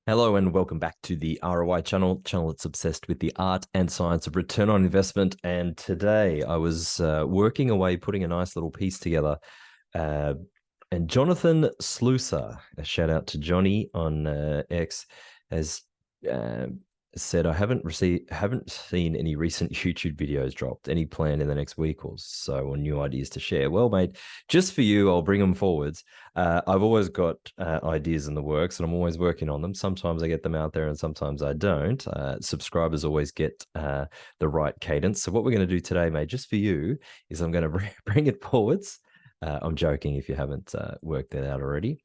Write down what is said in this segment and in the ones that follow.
Hello and welcome back to the ROI channel that's obsessed with the art and science of return on investment. And today I was working away, putting a nice little piece together. And Jonathan Sluicer, a shout out to Johnny on X, has said, I haven't seen any recent YouTube videos dropped. Any plan in the next week or so, or new ideas to share? Well, mate, just for you, I'll bring them forwards. I've always got ideas in the works, and I'm always working on them. Sometimes I get them out there, and sometimes I don't. Subscribers always get the right cadence. So what we're going to do today, mate, just for you, is I'm going to bring it forwards. I'm joking if you haven't worked that out already.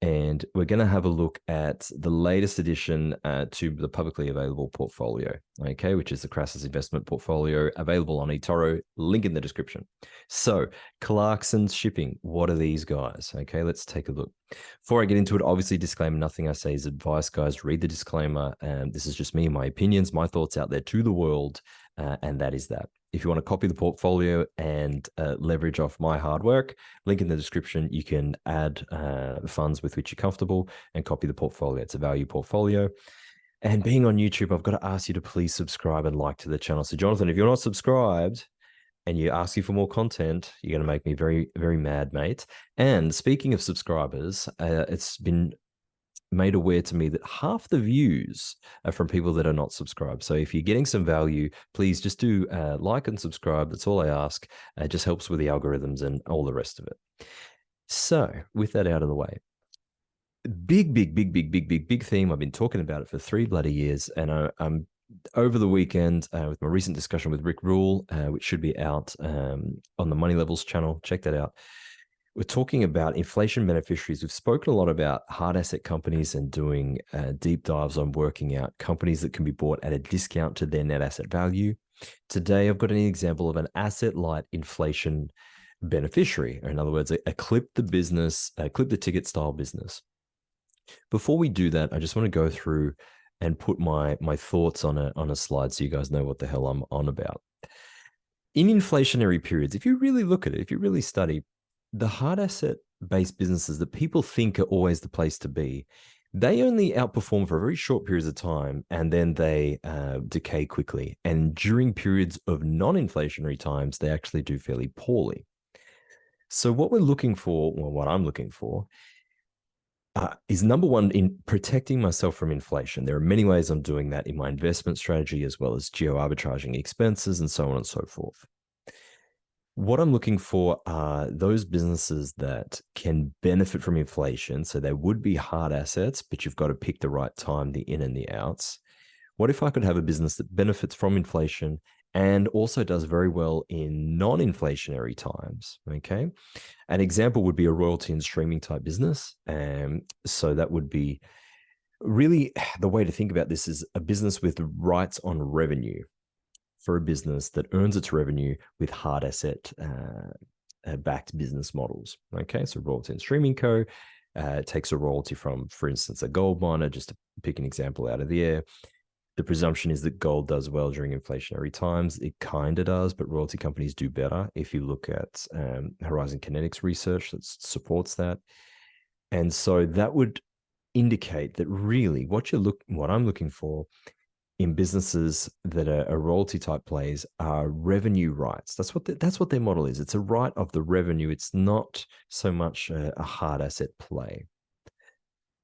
And we're going to have a look at the latest addition to the publicly available portfolio, okay, which is the Crassus investment portfolio available on eToro, link in the description. So Clarkson's shipping, what are these guys? Okay, let's take a look. Before I get into it, obviously disclaimer, nothing I say is advice, guys. Read the disclaimer. This is just me, my opinions, my thoughts out there to the world, and that is that. If you want to copy the portfolio and leverage off my hard work, link in the description. You can add funds with which you're comfortable and copy the portfolio. It's a value portfolio. And being on YouTube, I've got to ask you to please subscribe and like to the channel. So Jonathan, if you're not subscribed and you ask you for more content, you're going to make me very, very mad, mate. And speaking of subscribers, it's been made aware to me that half the views are from people that are not subscribed. So if you're getting some value, please just do like and subscribe. That's all I ask. It just helps with the algorithms and all the rest of it. So with that out of the way, big theme. I've been talking about it for 3 bloody years, and I'm over the weekend with my recent discussion with Rick Rule, which should be out on the Money Levels channel. Check that out. We're talking about inflation beneficiaries. We've spoken a lot about hard asset companies and doing deep dives on working out companies that can be bought at a discount to their net asset value. Today, I've got an example of an asset-light inflation beneficiary, or in other words, a clip the ticket style business. Before we do that, I just want to go through and put my thoughts on a slide so you guys know what the hell I'm on about. In inflationary periods, if you really look at it, if you really study, the hard asset-based businesses that people think are always the place to be, they only outperform for very short periods of time, and then they decay quickly. And during periods of non-inflationary times, they actually do fairly poorly. So what we're looking for, well, what I'm looking for, is number one, in protecting myself from inflation. There are many ways I'm doing that in my investment strategy, as well as geo-arbitraging expenses and so on and so forth. What I'm looking for are those businesses that can benefit from inflation. So they would be hard assets, but you've got to pick the right time, the in and the outs. What if I could have a business that benefits from inflation and also does very well in non-inflationary times? Okay. An example would be a royalty and streaming type business. So that would be really the way to think about this is a business with rights on revenue for a business that earns its revenue with hard asset backed business models. Okay, so royalty and streaming co. Takes a royalty from, for instance, a gold miner, just to pick an example out of the air. The presumption is that gold does well during inflationary times. It kind of does, but royalty companies do better. If you look at Horizon Kinetics research that supports that. And so that would indicate that really what I'm looking for in businesses that are royalty type plays are revenue rights. That's what their model is. It's a right of the revenue. It's not so much a hard asset play.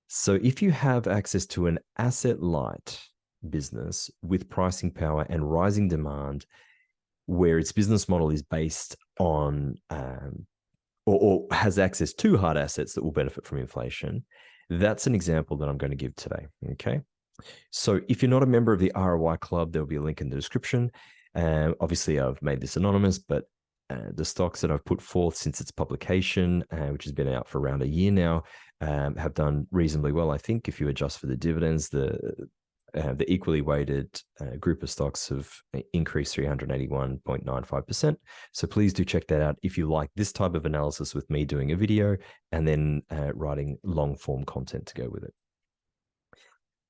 So if you have access to an asset light business with pricing power and rising demand, where its business model is based on or has access to hard assets that will benefit from inflation, that's an example that I'm going to give today. Okay. So if you're not a member of the ROI Club, there'll be a link in the description. Obviously, I've made this anonymous, but the stocks that I've put forth since its publication, which has been out for around a year now, have done reasonably well. I think if you adjust for the dividends, the equally weighted group of stocks have increased 381.95%. So please do check that out if you like this type of analysis with me doing a video and then writing long form content to go with it.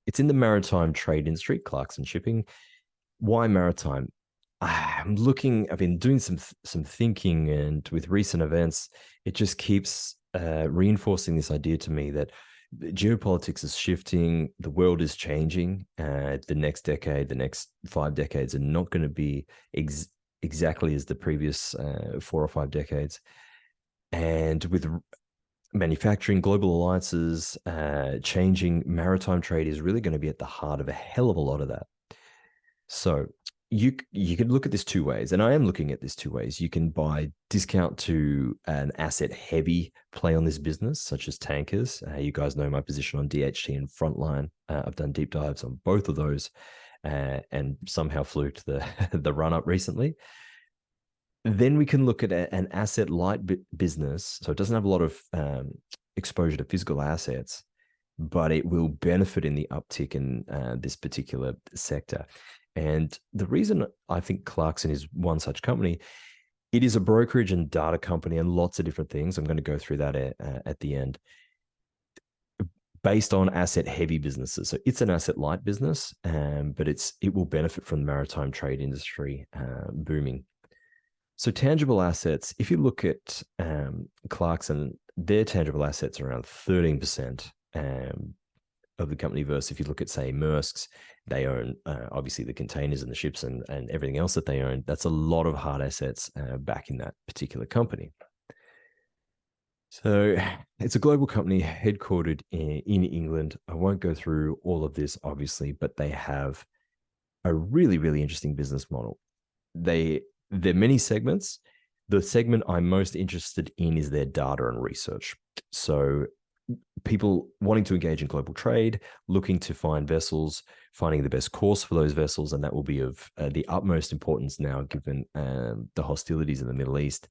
It's in the maritime trade industry, Clarkson shipping. Why maritime? I've been doing some thinking, and with recent events, it just keeps reinforcing this idea to me that geopolitics is shifting. The world is changing. The next decade, the next 5 decades are not going to be exactly as the previous 4 or 5 decades. And with manufacturing, global alliances, changing, maritime trade is really going to be at the heart of a hell of a lot of that. So you can look at this two ways, and I am looking at this two ways. You can buy discount to an asset heavy play on this business, such as tankers. You guys know my position on DHT and Frontline. I've done deep dives on both of those, and somehow fluked the the run up recently. Then we can look at an asset light business, so it doesn't have a lot of exposure to physical assets, but it will benefit in the uptick in this particular sector. And the reason I think Clarkson is one such company, it is a brokerage and data company and lots of different things. I'm going to go through that at the end, based on asset heavy businesses. So it's an asset light business, but it will benefit from the maritime trade industry booming. So tangible assets, if you look at Clarkson, their tangible assets are around 13% of the company versus if you look at, say, Maersk's, they own obviously the containers and the ships and everything else that they own. That's a lot of hard assets back in that particular company. So it's a global company headquartered in England. I won't go through all of this, obviously, but they have a really, really interesting business model. There are many segments. The segment I'm most interested in is their data and research. So people wanting to engage in global trade, looking to find vessels, finding the best course for those vessels, and that will be of the utmost importance now, given the hostilities in the Middle East,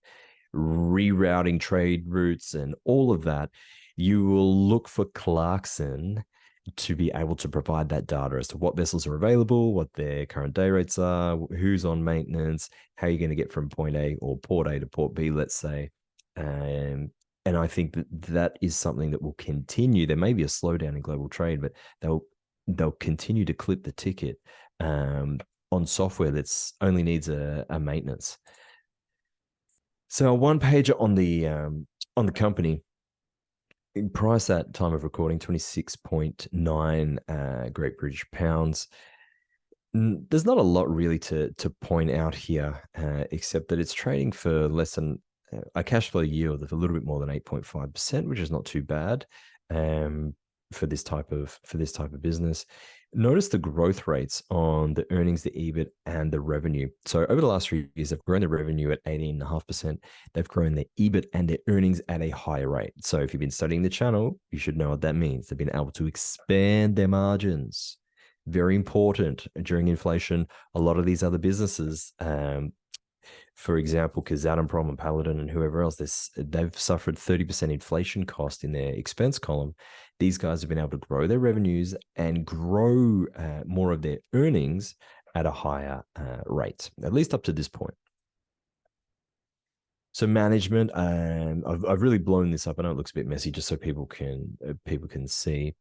rerouting trade routes and all of that. You will look for Clarkson to be able to provide that data as to what vessels are available, what their current day rates are, who's on maintenance, how you're going to get from point A or port A to port B, let's say. And I think that is something that will continue. There may be a slowdown in global trade, but they'll continue to clip the ticket on software that's only needs a maintenance. So one page on the company. Price at time of recording, 26.9 Great British pounds. There's not a lot really to point out here, except that it's trading for less than a cash flow yield of a little bit more than 8.5%, which is not too bad for this type of business. Notice the growth rates on the earnings, the EBIT, and the revenue. So over the last 3 years, they've grown the revenue at 18.5%. They've grown their EBIT and their earnings at a higher rate. So if you've been studying the channel, you should know what that means. They've been able to expand their margins. Very important during inflation. A lot of these other businesses, for example, Kazatomprom and Paladin and whoever else, they've suffered 30% inflation cost in their expense column. These guys have been able to grow their revenues and grow more of their earnings at a higher rate, at least up to this point. So management, I've really blown this up. I know it looks a bit messy, just so people can see.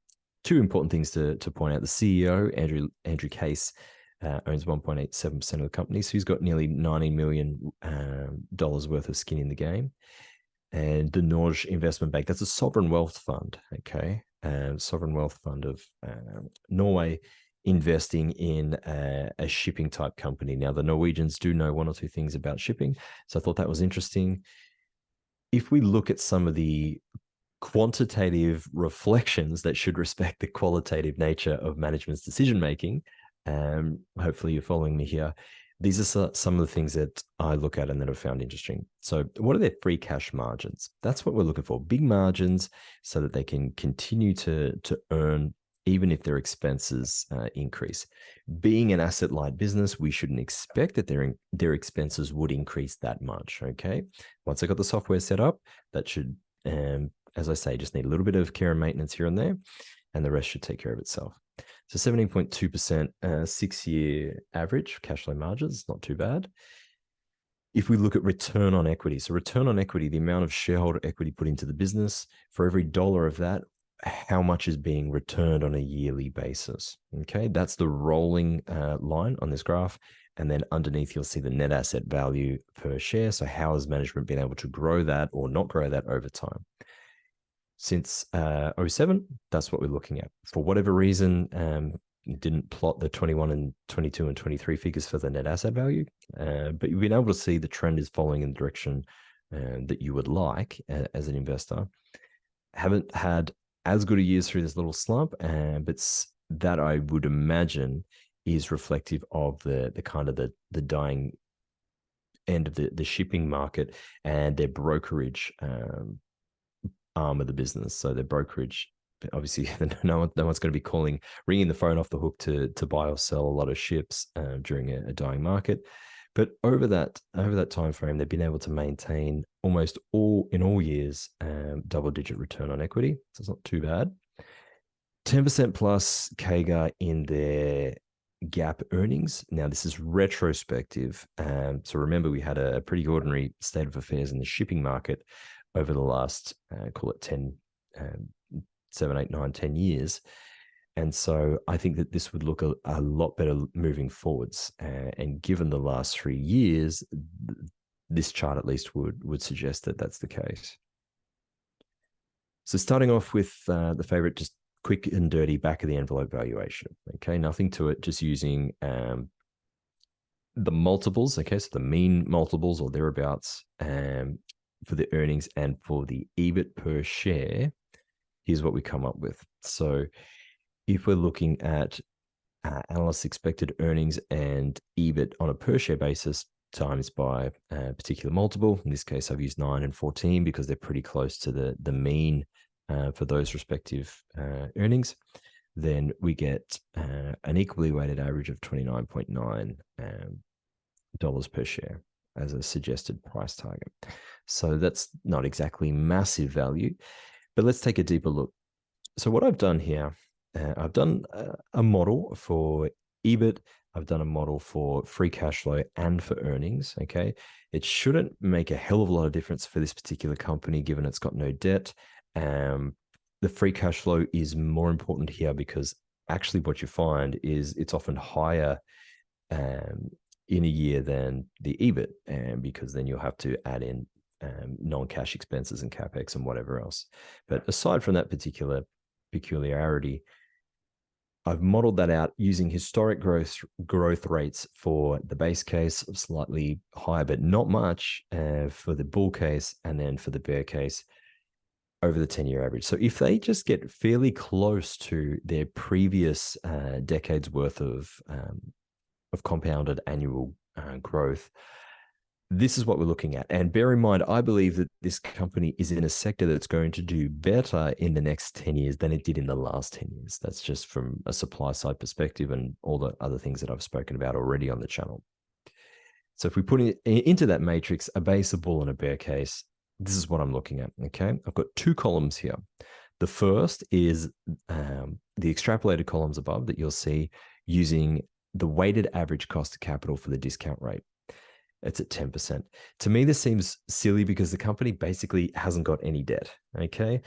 Two important things to point out: the CEO, Andrew Case, owns 1.87% of the company, so he's got nearly $90 million worth of skin in the game. And the Norge Investment Bank, that's a sovereign wealth fund, okay? Sovereign wealth fund of Norway, investing in a shipping type company. Now, the Norwegians do know one or two things about shipping, so I thought that was interesting. If we look at some of the quantitative reflections that should respect the qualitative nature of management's decision making, hopefully you're following me here. These are some of the things that I look at and that I've found interesting. So what are their free cash margins? That's what we're looking for. Big margins so that they can continue to earn even if their expenses increase. Being an asset-light business, we shouldn't expect that their expenses would increase that much, okay? Once they got the software set up, that should, as I say, just need a little bit of care and maintenance here and there, and the rest should take care of itself. So 17.2% 6-year average cash flow margins, not too bad. If we look at return on equity, so return on equity, the amount of shareholder equity put into the business, for every dollar of that, how much is being returned on a yearly basis? Okay, that's the rolling line on this graph. And then underneath, you'll see the net asset value per share. So how has management been able to grow that or not grow that over time? since '07. That's what we're looking at. For whatever reason, didn't plot the 21 and 22 and 23 figures for the net asset value, but you've been able to see the trend is following in the direction that you would like as an investor. Haven't had as good a years through this little slump, but that I would imagine is reflective of the kind of the dying end of the shipping market and their brokerage arm of the business. So their brokerage, obviously, no one's going to be ringing the phone off the hook to buy or sell a lot of ships during a dying market. But over that time frame, they've been able to maintain almost in all years double-digit return on equity. So it's not too bad. 10% plus CAGR in their gap earnings. Now, this is retrospective. So remember, we had a pretty ordinary state of affairs in the shipping market over the last, call it 7, 8, 9, 10 years. And so I think that this would look a lot better moving forwards. And given the last 3 years, this chart at least would suggest that that's the case. So starting off with the favorite, just quick and dirty back of the envelope valuation. Okay, nothing to it, just using the multiples. Okay, so the mean multiples or thereabouts for the earnings and for the EBIT per share. Here's what we come up with. So if we're looking at analysts' expected earnings and EBIT on a per share basis times by a particular multiple, in this case, I've used 9 and 14 because they're pretty close to the mean for those respective earnings, then we get an equally weighted average of $29.9 per share as a suggested price target. So that's not exactly massive value, but let's take a deeper look. So what I've done here, I've done a model for EBIT. I've done a model for free cash flow and for earnings, okay? It shouldn't make a hell of a lot of difference for this particular company, given it's got no debt. The free cash flow is more important here because actually what you find is it's often higher in a year than the EBIT, and because then you'll have to add in non-cash expenses and capex and whatever else. But aside from that particular peculiarity, I've modeled that out using historic growth rates for the base case, slightly higher, but not much for the bull case, and then for the bear case over the 10-year average. So if they just get fairly close to their previous decades worth of compounded annual growth, this is what we're looking at. And bear in mind, I believe that this company is in a sector that's going to do better in the next 10 years than it did in the last 10 years. That's just from a supply side perspective and all the other things that I've spoken about already on the channel. So if we put it into that matrix, a base, a bull, and a bear case, this is what I'm looking at, okay? I've got 2 columns here. The first is the extrapolated columns above that you'll see using the weighted average cost of capital for the discount rate. It's at 10%. To me, this seems silly because the company basically hasn't got any debt, okay?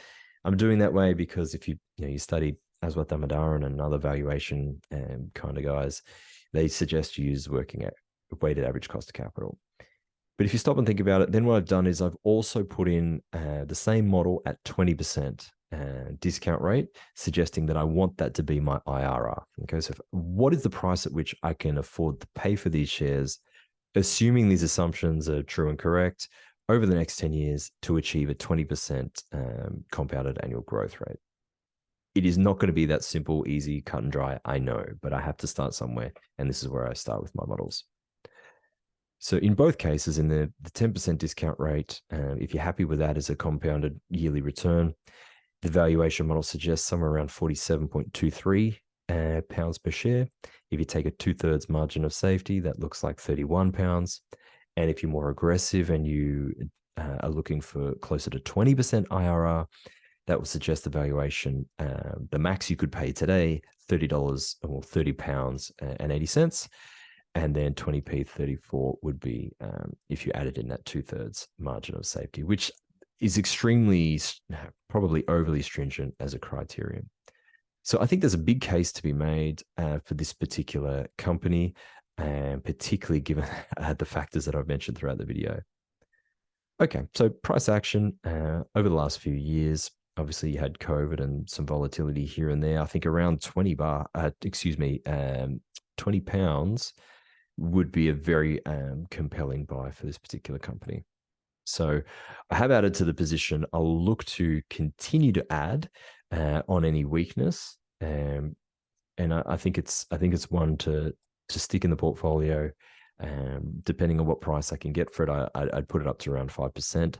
I'm doing that way because if you study Aswath Damodaran and other valuation kind of guys, they suggest you use working at weighted average cost of capital. But if you stop and think about it, then what I've done is I've also put in the same model at 20% discount rate, suggesting that I want that to be my IRR. Okay, so what is the price at which I can afford to pay for these shares, assuming these assumptions are true and correct, over the next 10 years to achieve a 20% compounded annual growth rate? It is not going to be that simple, easy, cut and dry, I know, but I have to start somewhere, and this is where I start with my models. So in both cases, in the 10% discount rate, if you're happy with that as a compounded yearly return, the valuation model suggests somewhere around 47.23 pounds per share. If you take a 2/3 margin of safety, that looks like 31 pounds. And if you're more aggressive and you are looking for closer to 20% IRR, that would suggest the valuation, the max you could pay today, $30 or 30 pounds and 80 cents. And then 20p 34 would be if you added in that 2/3 margin of safety, which is extremely, probably overly stringent as a criterion. So I think there's a big case to be made for this particular company, and particularly given the factors that I've mentioned throughout the video. Okay, so price action over the last few years, obviously you had COVID and some volatility here and there. I think around 20 pounds would be a very compelling buy for this particular company. So I have added to the position. I'll look to continue to add on any weakness, and I think it's one to stick in the portfolio. Depending on what price I can get for it, I'd put it up to around 5%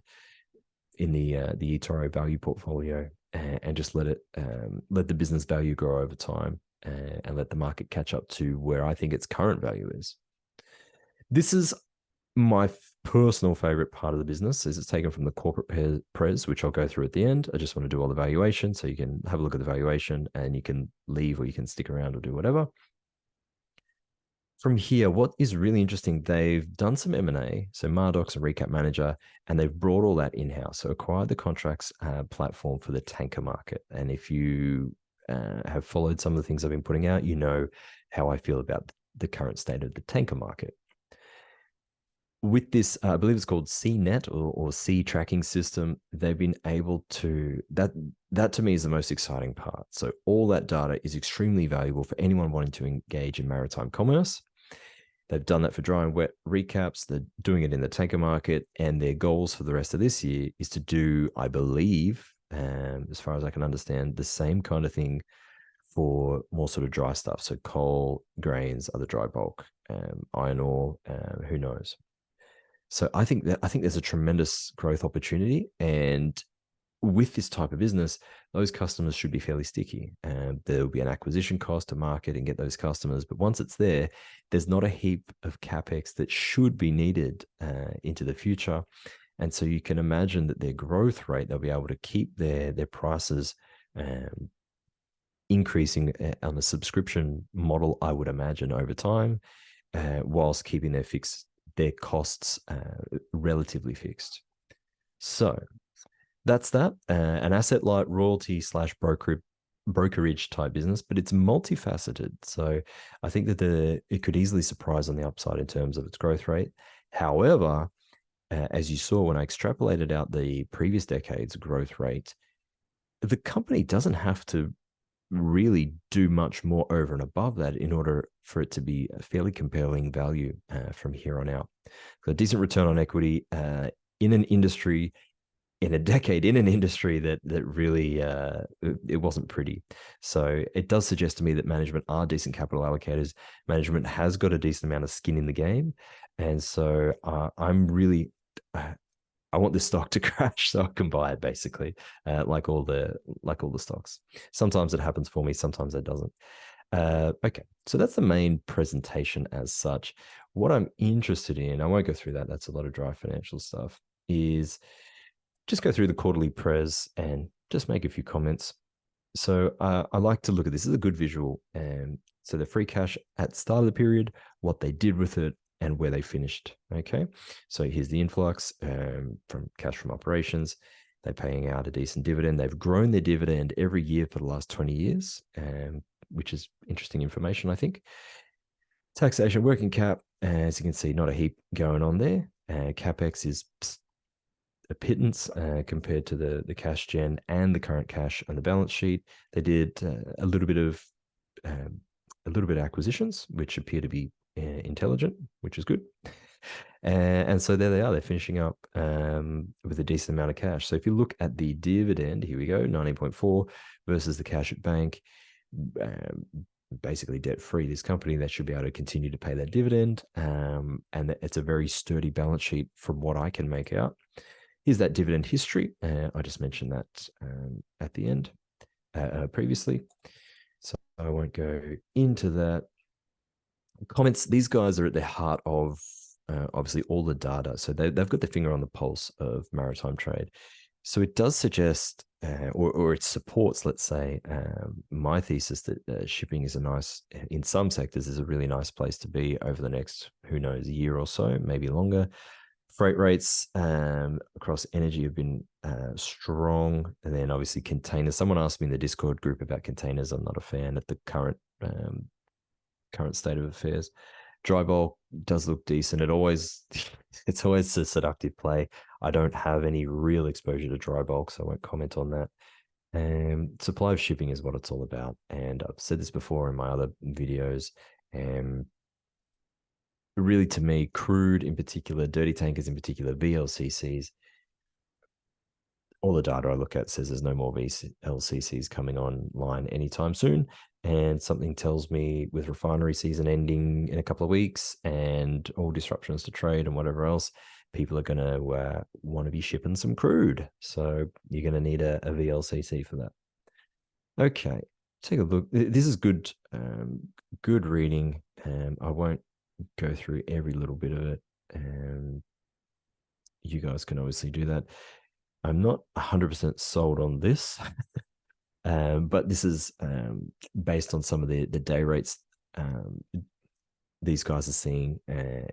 in the etoro value portfolio, and just let the business value grow over time, and let the market catch up to where I think its current value is. This is my personal favorite part of the business, is it's taken from the corporate pres, which I'll go through at the end. I just want to do all the valuation, so you can have a look at the valuation and you can leave, or you can stick around or do whatever. From here, what is really interesting, they've done some M&A, so Mardocs and Recap Manager, and they've brought all that in-house. So acquired the contracts platform for the tanker market. And if you have followed some of the things I've been putting out, you know how I feel about the current state of the tanker market. With this, I believe it's called CNET or C tracking system, they've been able to, that to me is the most exciting part. So all that data is extremely valuable for anyone wanting to engage in maritime commerce. They've done that for dry and wet recaps. They're doing it in the tanker market, and their goals for the rest of this year is to do, I believe, as far as I can understand, the same kind of thing for more sort of dry stuff. So coal, grains, other dry bulk, iron ore, who knows. So I think there's a tremendous growth opportunity, and with this type of business, those customers should be fairly sticky. There'll be an acquisition cost to market and get those customers, but once it's there, there's not a heap of capex that should be needed into the future. And so you can imagine that their growth rate, they'll be able to keep their prices increasing on a subscription model, I would imagine, over time, whilst keeping their costs relatively fixed. So that's that. An asset light royalty / brokerage type business, but it's multifaceted. So I think that it could easily surprise on the upside in terms of its growth rate. However, as you saw when I extrapolated out the previous decade's growth rate, the company doesn't have to really do much more over and above that in order for it to be a fairly compelling value from here on out. So a decent return on equity in an industry, in a decade, in an industry that really it wasn't pretty. So it does suggest to me that management are decent capital allocators. Management has got a decent amount of skin in the game, and so I'm really I want this stock to crash so I can buy it, basically, like all the stocks. Sometimes it happens for me, sometimes it doesn't. Okay, so that's the main presentation as such. What I'm interested in, I won't go through that, that's a lot of dry financial stuff, is just go through the quarterly pres and just make a few comments. So I like to look at this. This is a good visual. So the free cash at the start of the period, what they did with it, and where they finished. Okay, so here's the influx from cash from operations. They're paying out a decent dividend. They've grown their dividend every year for the last 20 years, which is interesting information, I think. Taxation, working cap, as you can see, not a heap going on there. CapEx is a pittance compared to the cash gen and the current cash on the balance sheet. They did a little bit of acquisitions, which appear to be intelligent, which is good. And so there they are. They're finishing up with a decent amount of cash. So if you look at the dividend, here we go, 19.4 versus the cash at bank, basically debt-free. This company, that should be able to continue to pay that dividend. And it's a very sturdy balance sheet from what I can make out. Here's that dividend history. I just mentioned that at the end previously. So I won't go into that. Comments, these guys are at the heart of obviously all the data. So they've got their finger on the pulse of maritime trade. So it does suggest, or it supports, let's say, my thesis that shipping is in some sectors, is a really nice place to be over the next, who knows, a year or so, maybe longer. Freight rates across energy have been strong. And then obviously containers. Someone asked me in the Discord group about containers. I'm not a fan at the current state of affairs. Dry bulk does look decent. It's always a seductive play. I don't have any real exposure to dry bulk, so I won't comment on that. Supply of shipping is what it's all about. And I've said this before in my other videos. And really, to me, crude in particular, dirty tankers in particular, VLCCs, all the data I look at says there's no more VLCCs coming online anytime soon. And something tells me with refinery season ending in a couple of weeks and all disruptions to trade and whatever else, people are going to want to be shipping some crude. So you're going to need a VLCC for that. Okay, take a look. This is good, good reading. I won't go through every little bit of it. You guys can obviously do that. I'm not 100% sold on this, but this is based on some of the day rates these guys are seeing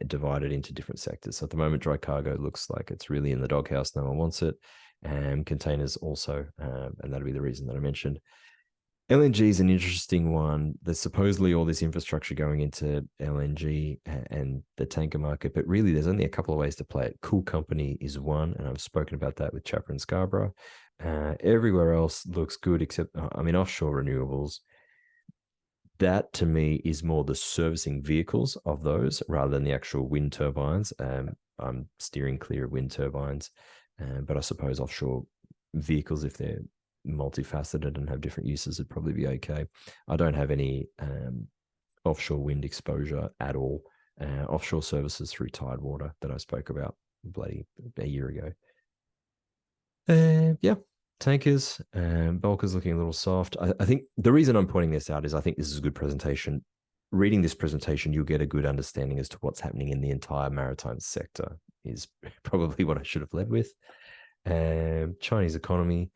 divided into different sectors. So at the moment, dry cargo looks like it's really in the doghouse. No one wants it. And containers also, and that'll be the reason that I mentioned. LNG is an interesting one. There's supposedly all this infrastructure going into LNG and the tanker market, but really there's only a couple of ways to play it. Cool Company is one, and I've spoken about that with Chapper and Scarborough. Everywhere else looks good except, offshore renewables. That to me is more the servicing vehicles of those rather than the actual wind turbines. I'm steering clear of wind turbines, but I suppose offshore vehicles, if they're multifaceted and have different uses, would probably be okay. I don't have any offshore wind exposure at all. Offshore services through Tidewater that I spoke about bloody a year ago. Yeah, tankers, bulkers looking a little soft. I think the reason I'm pointing this out is I think this is a good presentation. Reading this presentation, you'll get a good understanding as to what's happening in the entire maritime sector is probably what I should have led with. Chinese economy.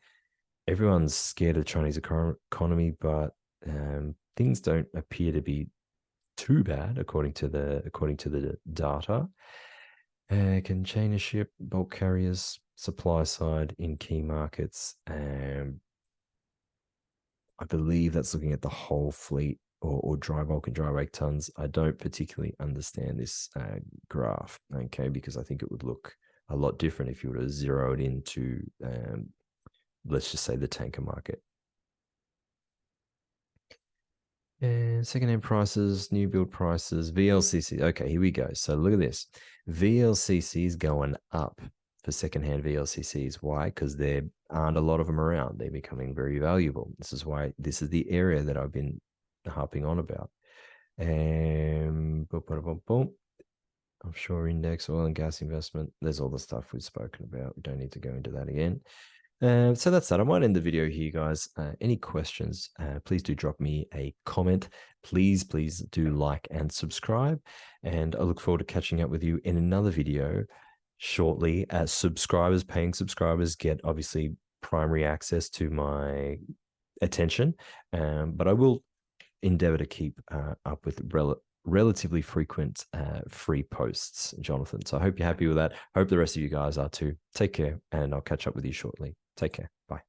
Everyone's scared of the Chinese economy, but things don't appear to be too bad according to the data. Container ship, bulk carriers, supply side in key markets. I believe that's looking at the whole fleet or dry bulk and dry wake tons. I don't particularly understand this graph, okay, because I think it would look a lot different if you were to zero it into let's just say the tanker market. And secondhand prices, new build prices, VLCC. Okay, here we go. So look at this. VLCCs going up for secondhand VLCCs. Why? Because there aren't a lot of them around. They're becoming very valuable. This is why this is the area that I've been harping on about. And offshore index, oil and gas investment. There's all the stuff we've spoken about. We don't need to go into that again. So that's that. I might end the video here, guys. Any questions, please do drop me a comment. Please do like and subscribe. And I look forward to catching up with you in another video shortly. As subscribers, paying subscribers get obviously primary access to my attention. But I will endeavor to keep up with relatively frequent free posts, Jonathan. So I hope you're happy with that. Hope the rest of you guys are too. Take care, and I'll catch up with you shortly. Take care. Bye.